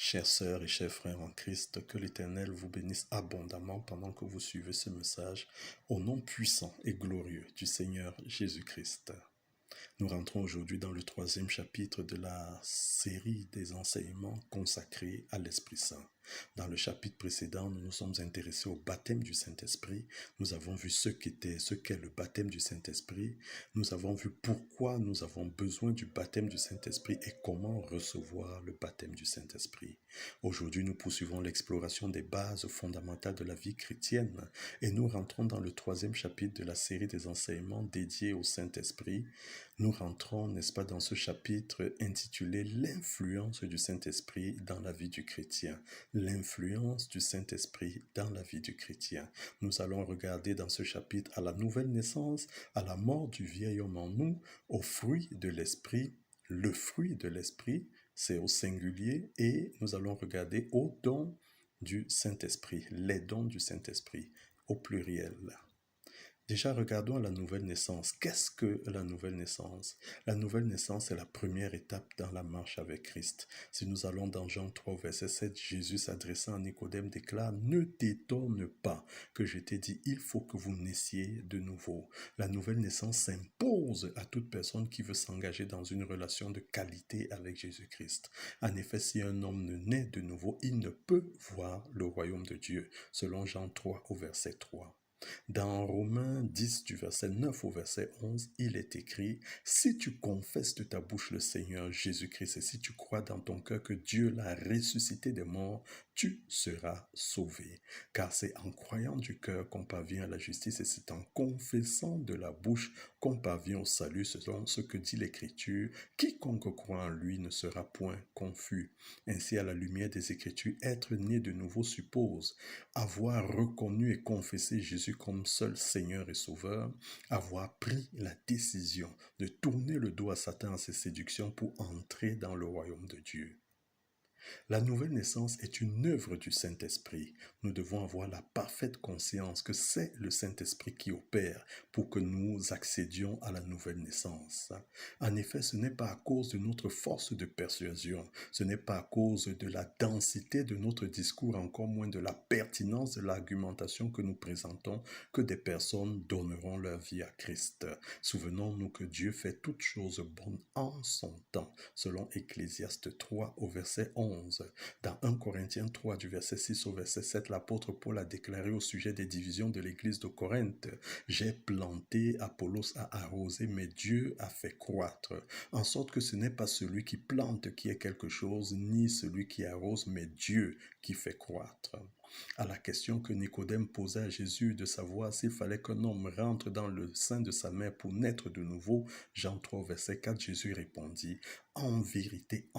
Chères sœurs et chers frères en Christ, que l'Éternel vous bénisse abondamment pendant que vous suivez ce message au nom puissant et glorieux du Seigneur Jésus-Christ. Nous rentrons aujourd'hui dans le troisième chapitre de la série des enseignements consacrés à l'Esprit Saint. Dans le chapitre précédent, nous nous sommes intéressés au baptême du Saint-Esprit. Nous avons vu ce qu'est le baptême du Saint-Esprit. Nous avons vu pourquoi nous avons besoin du baptême du Saint-Esprit et comment recevoir le baptême du Saint-Esprit. Aujourd'hui, nous poursuivons l'exploration des bases fondamentales de la vie chrétienne et nous rentrons dans le troisième chapitre de la série des enseignements dédiés au Saint-Esprit. Nous rentrons, n'est-ce pas, dans ce chapitre intitulé « L'influence du Saint-Esprit dans la vie du chrétien ». L'influence du Saint-Esprit dans la vie du chrétien. Nous allons regarder dans ce chapitre à la nouvelle naissance, à la mort du vieil homme en nous, au fruit de l'Esprit. Le fruit de l'Esprit, c'est au singulier, et nous allons regarder aux dons du Saint-Esprit, les dons du Saint-Esprit, au pluriel. Déjà, regardons la nouvelle naissance. Qu'est-ce que la nouvelle naissance? La nouvelle naissance est la première étape dans la marche avec Christ. Si nous allons dans Jean 3, verset 7, Jésus s'adressant à Nicodème déclare « Ne t'étonne pas que je t'ai dit, il faut que vous naissiez de nouveau. » La nouvelle naissance s'impose à toute personne qui veut s'engager dans une relation de qualité avec Jésus-Christ. En effet, si un homme ne naît de nouveau, il ne peut voir le royaume de Dieu, selon Jean 3 au verset 3. Dans Romains 10 du verset 9 au verset 11, il est écrit « Si tu confesses de ta bouche le Seigneur Jésus-Christ et si tu crois dans ton cœur que Dieu l'a ressuscité des morts, tu seras sauvé. Car c'est en croyant du cœur qu'on parvient à la justice et c'est en confessant de la bouche qu'on parvient au salut selon ce que dit l'Écriture. Quiconque croit en lui ne sera point confus. Ainsi, à la lumière des Écritures, être né de nouveau suppose avoir reconnu et confessé Jésus comme seul Seigneur et Sauveur, avoir pris la décision de tourner le dos à Satan à ses séductions pour entrer dans le royaume de Dieu. La nouvelle naissance est une œuvre du Saint-Esprit. Nous devons avoir la parfaite conscience que c'est le Saint-Esprit qui opère pour que nous accédions à la nouvelle naissance. En effet, ce n'est pas à cause de notre force de persuasion, ce n'est pas à cause de la densité de notre discours, encore moins de la pertinence de l'argumentation que nous présentons, que des personnes donneront leur vie à Christ. Souvenons-nous que Dieu fait toutes choses bonnes en son temps, selon Ecclésiaste 3 au verset 11. Dans 1 Corinthiens 3 du verset 6 au verset 7, l'apôtre Paul a déclaré au sujet des divisions de l'église de Corinthe « J'ai planté, Apollos a arrosé, mais Dieu a fait croître. » En sorte que ce n'est pas celui qui plante qui est quelque chose, ni celui qui arrose, mais Dieu qui fait croître. À la question que Nicodème posait à Jésus de savoir s'il fallait qu'un homme rentre dans le sein de sa mère pour naître de nouveau, Jean 3, verset 4, Jésus répondit « en vérité,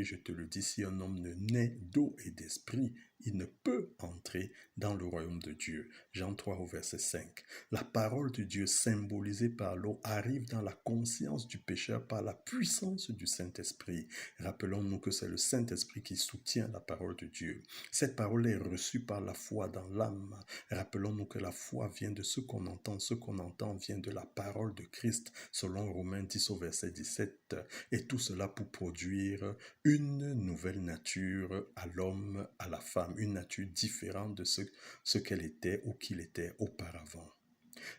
je te le dis, si un homme ne naît d'eau et d'esprit, il ne peut entrer dans le royaume de Dieu. » Jean 3 au verset 5. La parole de Dieu symbolisée par l'eau arrive dans la conscience du pécheur par la puissance du Saint-Esprit. Rappelons-nous que c'est le Saint-Esprit qui soutient la parole de Dieu. Cette parole est reçue par la foi dans l'âme. Rappelons-nous que la foi vient de ce qu'on entend vient de la parole de Christ, selon Romains 10 au verset 17. Et tout cela pour produire une nouvelle nature à l'homme, à la femme, une nature différente de ce qu'elle était ou qu'il était auparavant.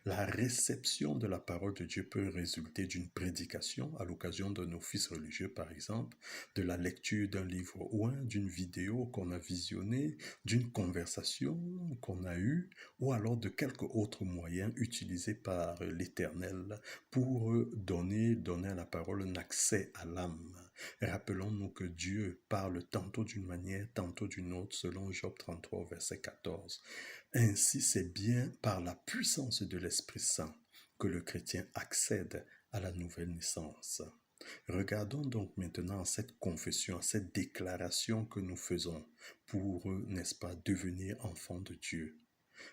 La réception de la parole de Dieu peut résulter d'une prédication à l'occasion d'un office religieux, par exemple, de la lecture d'un livre ou d'une vidéo qu'on a visionnée, d'une conversation qu'on a eue, ou alors de quelque autre moyen utilisé par l'Éternel pour donner à la parole un accès à l'âme. Rappelons-nous que Dieu parle tantôt d'une manière, tantôt d'une autre, selon Job 33, verset 14. Ainsi, c'est bien par la puissance de l'Esprit Saint que le chrétien accède à la nouvelle naissance. Regardons donc maintenant à cette confession, à cette déclaration que nous faisons pour, n'est-ce pas, devenir enfant de Dieu.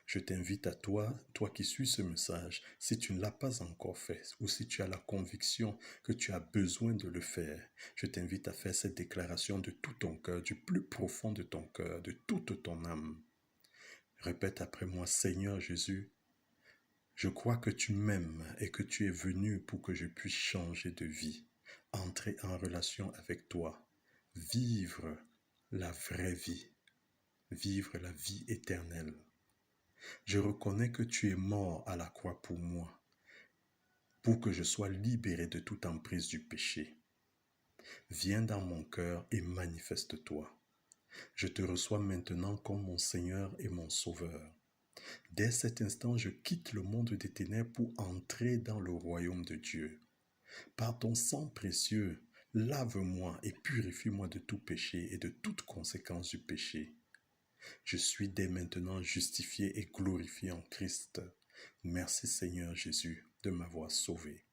Je t'invite à toi qui suis ce message, si tu ne l'as pas encore fait ou si tu as la conviction que tu as besoin de le faire, je t'invite à faire cette déclaration de tout ton cœur, du plus profond de ton cœur, de toute ton âme. Répète après moi, Seigneur Jésus, je crois que tu m'aimes et que tu es venu pour que je puisse changer de vie, entrer en relation avec toi, vivre la vraie vie, vivre la vie éternelle. Je reconnais que tu es mort à la croix pour moi, pour que je sois libéré de toute emprise du péché. Viens dans mon cœur et manifeste-toi. Je te reçois maintenant comme mon Seigneur et mon Sauveur. Dès cet instant, je quitte le monde des ténèbres pour entrer dans le royaume de Dieu. Par ton sang précieux, lave-moi et purifie-moi de tout péché et de toute conséquence du péché. Je suis dès maintenant justifié et glorifié en Christ. Merci Seigneur Jésus de m'avoir sauvé.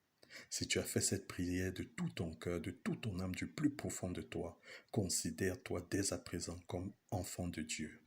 Si tu as fait cette prière de tout ton cœur, de toute ton âme, du plus profond de toi, considère-toi dès à présent comme enfant de Dieu.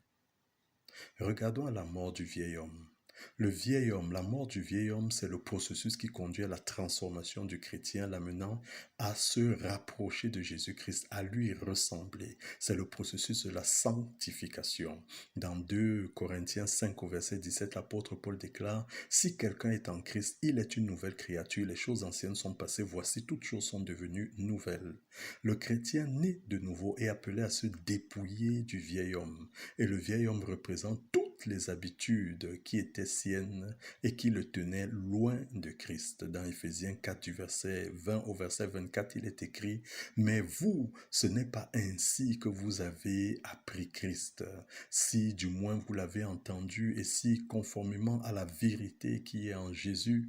Regardons à la mort du vieil homme. Le vieil homme, la mort du vieil homme, c'est le processus qui conduit à la transformation du chrétien, l'amenant à se rapprocher de Jésus-Christ, à lui ressembler. C'est le processus de la sanctification. Dans 2 Corinthiens 5 au verset 17, l'apôtre Paul déclare « Si quelqu'un est en Christ, il est une nouvelle créature. Les choses anciennes sont passées, voici toutes choses sont devenues nouvelles. » Le chrétien né de nouveau est appelé à se dépouiller du vieil homme. Et le vieil homme représente toutes les habitudes qui étaient siennes et qui le tenaient loin de Christ. Dans Éphésiens 4 du verset 20 au verset 24, il est écrit « Mais vous, ce n'est pas ainsi que vous avez appris Christ, si du moins vous l'avez entendu et si conformément à la vérité qui est en Jésus,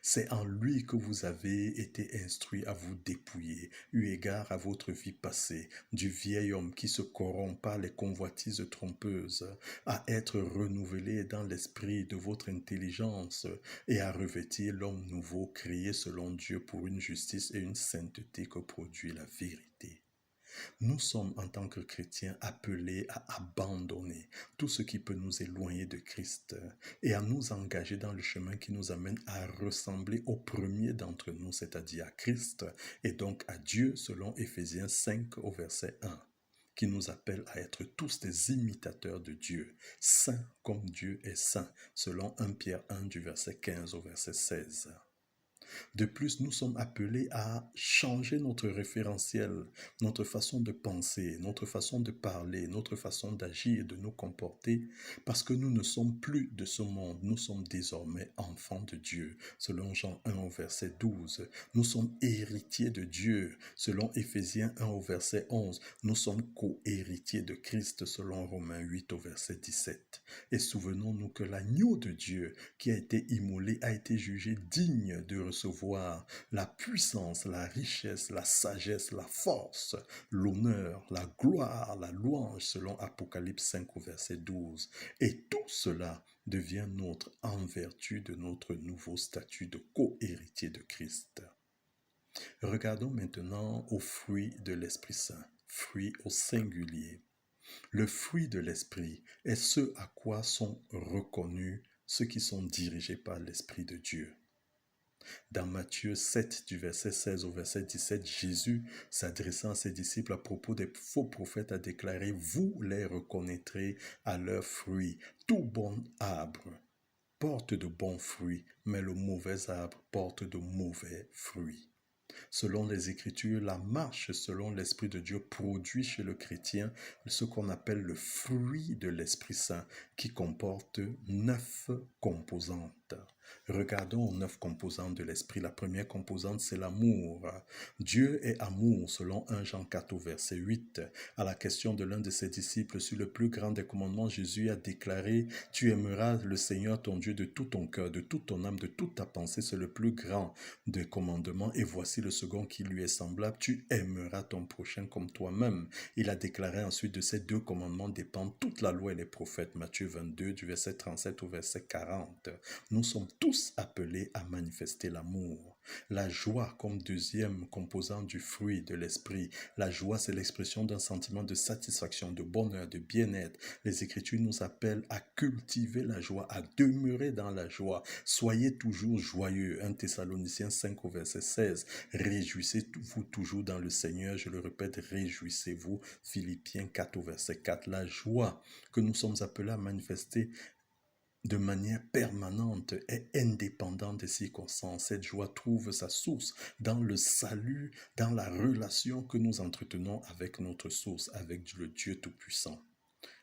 c'est en lui que vous avez été instruits à vous dépouiller, eu égard à votre vie passée, du vieil homme qui se corrompt par les convoitises trompeuses, à être renouvelé dans l'esprit de votre intelligence et à revêtir l'homme nouveau créé selon Dieu pour une justice et une sainteté que produit la vérité. Nous sommes en tant que chrétiens appelés à abandonner tout ce qui peut nous éloigner de Christ et à nous engager dans le chemin qui nous amène à ressembler au premier d'entre nous, c'est-à-dire à Christ et donc à Dieu selon Éphésiens 5 au verset 1, qui nous appelle à être tous des imitateurs de Dieu, saints comme Dieu est saint, selon 1 Pierre 1 du verset 15 au verset 16. De plus, nous sommes appelés à changer notre référentiel, notre façon de penser, notre façon de parler, notre façon d'agir et de nous comporter, parce que nous ne sommes plus de ce monde, nous sommes désormais enfants de Dieu, selon Jean 1 au verset 12. Nous sommes héritiers de Dieu, selon Éphésiens 1 au verset 11. Nous sommes co-héritiers de Christ, selon Romains 8 au verset 17. Et souvenons-nous que l'agneau de Dieu qui a été immolé a été jugé digne de recevoir la puissance, la richesse, la sagesse, la force, l'honneur, la gloire, la louange, selon Apocalypse 5 au verset 12. Et tout cela devient nôtre en vertu de notre nouveau statut de co-héritier de Christ. Regardons maintenant au fruit de l'Esprit Saint, fruit au singulier. Le fruit de l'Esprit est ce à quoi sont reconnus ceux qui sont dirigés par l'Esprit de Dieu. Dans Matthieu 7, du verset 16 au verset 17, Jésus, s'adressant à ses disciples à propos des faux prophètes, a déclaré « Vous les reconnaîtrez à leurs fruits. Tout bon arbre porte de bons fruits, mais le mauvais arbre porte de mauvais fruits. » Selon les Écritures, la marche selon l'Esprit de Dieu produit chez le chrétien ce qu'on appelle le fruit de l'Esprit Saint, qui comporte 9 composantes. Regardons aux 9 composantes de l'Esprit. La première composante, c'est l'amour. Dieu est amour, selon 1 Jean 4 au verset 8. À la question de l'un de ses disciples sur le plus grand des commandements, Jésus a déclaré « Tu aimeras le Seigneur ton Dieu de tout ton cœur, de toute ton âme, de toute ta pensée. C'est le plus grand des commandements. Et voici le second qui lui est semblable. Tu aimeras ton prochain comme toi-même. » Il a déclaré ensuite de ces 2 commandements dépendent toute la loi et les prophètes. Matthieu 22, du verset 37 au verset 40. Nous sommes tous appelés à manifester l'amour. La joie comme deuxième composant du fruit de l'esprit. La joie, c'est l'expression d'un sentiment de satisfaction, de bonheur, de bien-être. Les Écritures nous appellent à cultiver la joie, à demeurer dans la joie. Soyez toujours joyeux. 1 Thessaloniciens 5 au verset 16. Réjouissez-vous toujours dans le Seigneur. Je le répète, réjouissez-vous. Philippiens 4 au verset 4. La joie que nous sommes appelés à manifester de manière permanente et indépendante des circonstances. Cette joie trouve sa source dans le salut, dans la relation que nous entretenons avec notre source, avec le Dieu Tout-Puissant.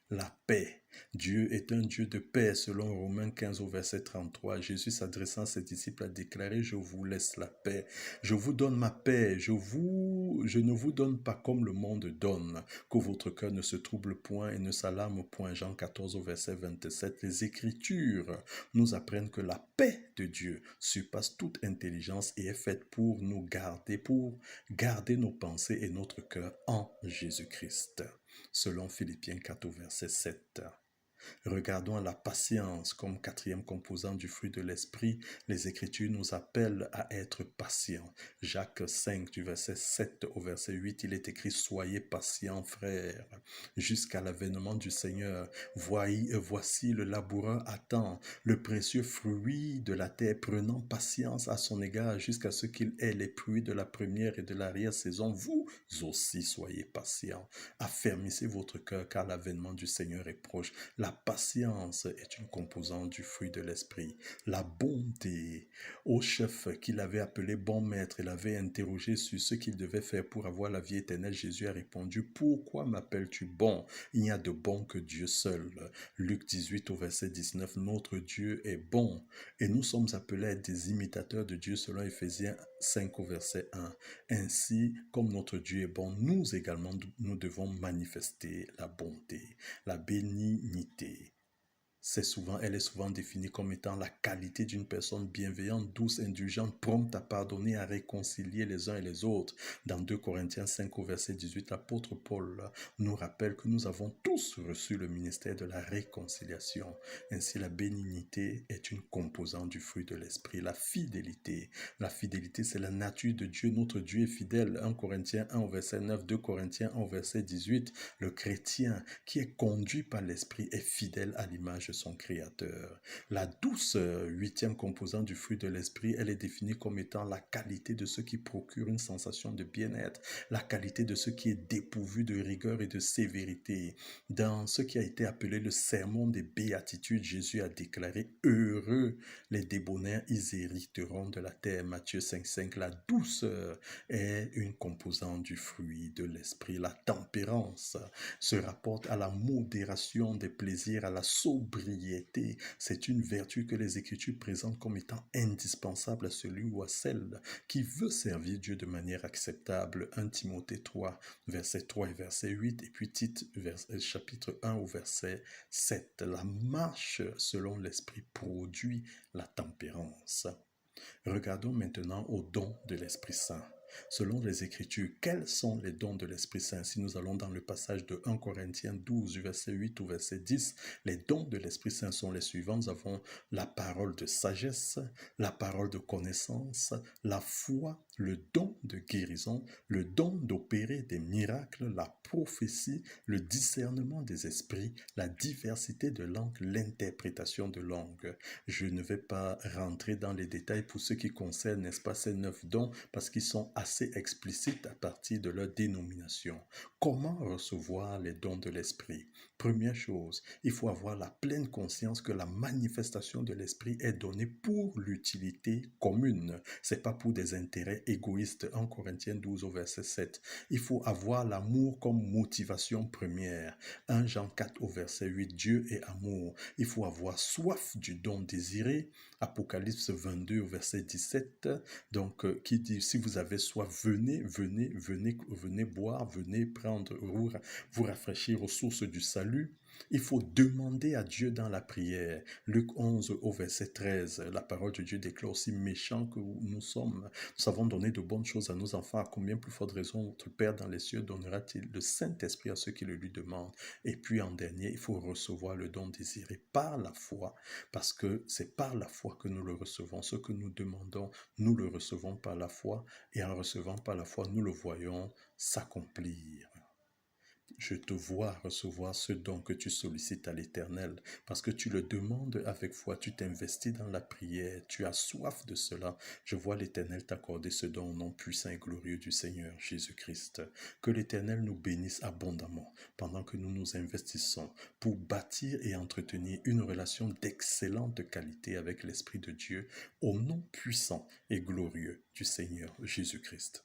La paix. Dieu est un Dieu de paix, selon Romains 15 au verset 33. Jésus s'adressant à ses disciples a déclaré, je vous laisse la paix. Je vous donne ma paix. Je ne vous donne pas comme le monde donne. Que votre cœur ne se trouble point et ne s'alarme point. Jean 14 au verset 27. Les Écritures nous apprennent que la paix de Dieu surpasse toute intelligence et est faite pour garder nos pensées et notre cœur en Jésus-Christ. Selon Philippiens 4 au verset 7. Regardons la patience comme quatrième composant du fruit de l'esprit. Les Écritures nous appellent à être patients. Jacques 5 du verset 7 au verset 8, il est écrit « Soyez patients, frères, jusqu'à l'avènement du Seigneur. Voici le laboureur attend le précieux fruit de la terre, prenant patience à son égard jusqu'à ce qu'il ait les fruits de la première et de l'arrière-saison. Vous aussi soyez patients. Affermissez votre cœur car l'avènement du Seigneur est proche. » La patience est une composante du fruit de l'esprit. La bonté. Au chef qu'il avait appelé bon maître, il avait interrogé sur ce qu'il devait faire pour avoir la vie éternelle. Jésus a répondu, pourquoi m'appelles-tu bon? Il n'y a de bon que Dieu seul. Luc 18 au verset 19, notre Dieu est bon et nous sommes appelés à être des imitateurs de Dieu selon Éphésiens 5 au verset 1. Ainsi, comme notre Dieu est bon, nous également, nous devons manifester la bonté, la bénignité. Elle est souvent définie comme étant la qualité d'une personne bienveillante, douce, indulgente, prompte à pardonner, à réconcilier les uns et les autres. Dans 2 Corinthiens 5 au verset 18, l'apôtre Paul nous rappelle que nous avons tous reçu le ministère de la réconciliation. Ainsi, la bénignité est une composante du fruit de l'esprit. La fidélité, c'est la nature de Dieu. Notre Dieu est fidèle. 1 Corinthiens 1 au verset 9, 2 Corinthiens 1 au verset 18. Le chrétien qui est conduit par l'esprit est fidèle à l'image de son Créateur. La douce, huitième composante du fruit de l'esprit, elle est définie comme étant la qualité de ce qui procure une sensation de bien-être, la qualité de ce qui est dépourvu de rigueur et de sévérité. Dans ce qui a été appelé le sermon des béatitudes, Jésus a déclaré « Heureux les débonnaires, ils hériteront de la terre ». Matthieu 5,5. La douceur est une composante du fruit de l'esprit. La tempérance se rapporte à la modération des plaisirs, à la sobriété. C'est une vertu que les Écritures présentent comme étant indispensable à celui ou à celle qui veut servir Dieu de manière acceptable. 1 Timothée 3, verset 3 et verset 8, et puis Tite, chapitre 1 au verset 7. La marche selon l'Esprit produit la tempérance. Regardons maintenant aux dons de l'Esprit Saint. Selon les Écritures, quels sont les dons de l'Esprit Saint? Si nous allons dans le passage de 1 Corinthiens 12, verset 8 au verset 10, les dons de l'Esprit Saint sont les suivants. Nous avons la parole de sagesse, la parole de connaissance, la foi, le don de guérison, le don d'opérer des miracles, la prophétie, le discernement des esprits, la diversité de langues, l'interprétation de langues. Je ne vais pas rentrer dans les détails pour ce qui concerne, n'est-ce pas, ces 9 dons, parce qu'ils sont assez explicites à partir de leur dénomination. Comment recevoir les dons de l'Esprit? Première chose, il faut avoir la pleine conscience que la manifestation de l'Esprit est donnée pour l'utilité commune. C'est pas pour des intérêts égoïstes. 1 Corinthiens 12 au verset 7. Il faut avoir l'amour comme motivation première. 1 Jean 4 au verset 8. Dieu est amour. Il faut avoir soif du don désiré. Apocalypse 22 au verset 17. Donc, qui dit, si vous avez soif, venez boire, venez prendre, vous rafraîchir aux sources du salut. Il faut demander à Dieu dans la prière. Luc 11 au verset 13, la parole de Dieu déclare aussi méchants que nous sommes. Nous savons donner de bonnes choses à nos enfants. À combien plus forte raison notre Père dans les cieux donnera-t-il le Saint-Esprit à ceux qui le lui demandent? Et puis en dernier, il faut recevoir le don désiré par la foi, parce que c'est par la foi que nous le recevons. Ce que nous demandons, nous le recevons par la foi, et en recevant par la foi, nous le voyons s'accomplir. Je te vois recevoir ce don que tu sollicites à l'Éternel, parce que tu le demandes avec foi, tu t'investis dans la prière, tu as soif de cela. Je vois l'Éternel t'accorder ce don au nom puissant et glorieux du Seigneur Jésus-Christ. Que l'Éternel nous bénisse abondamment pendant que nous nous investissons pour bâtir et entretenir une relation d'excellente qualité avec l'Esprit de Dieu au nom puissant et glorieux du Seigneur Jésus-Christ.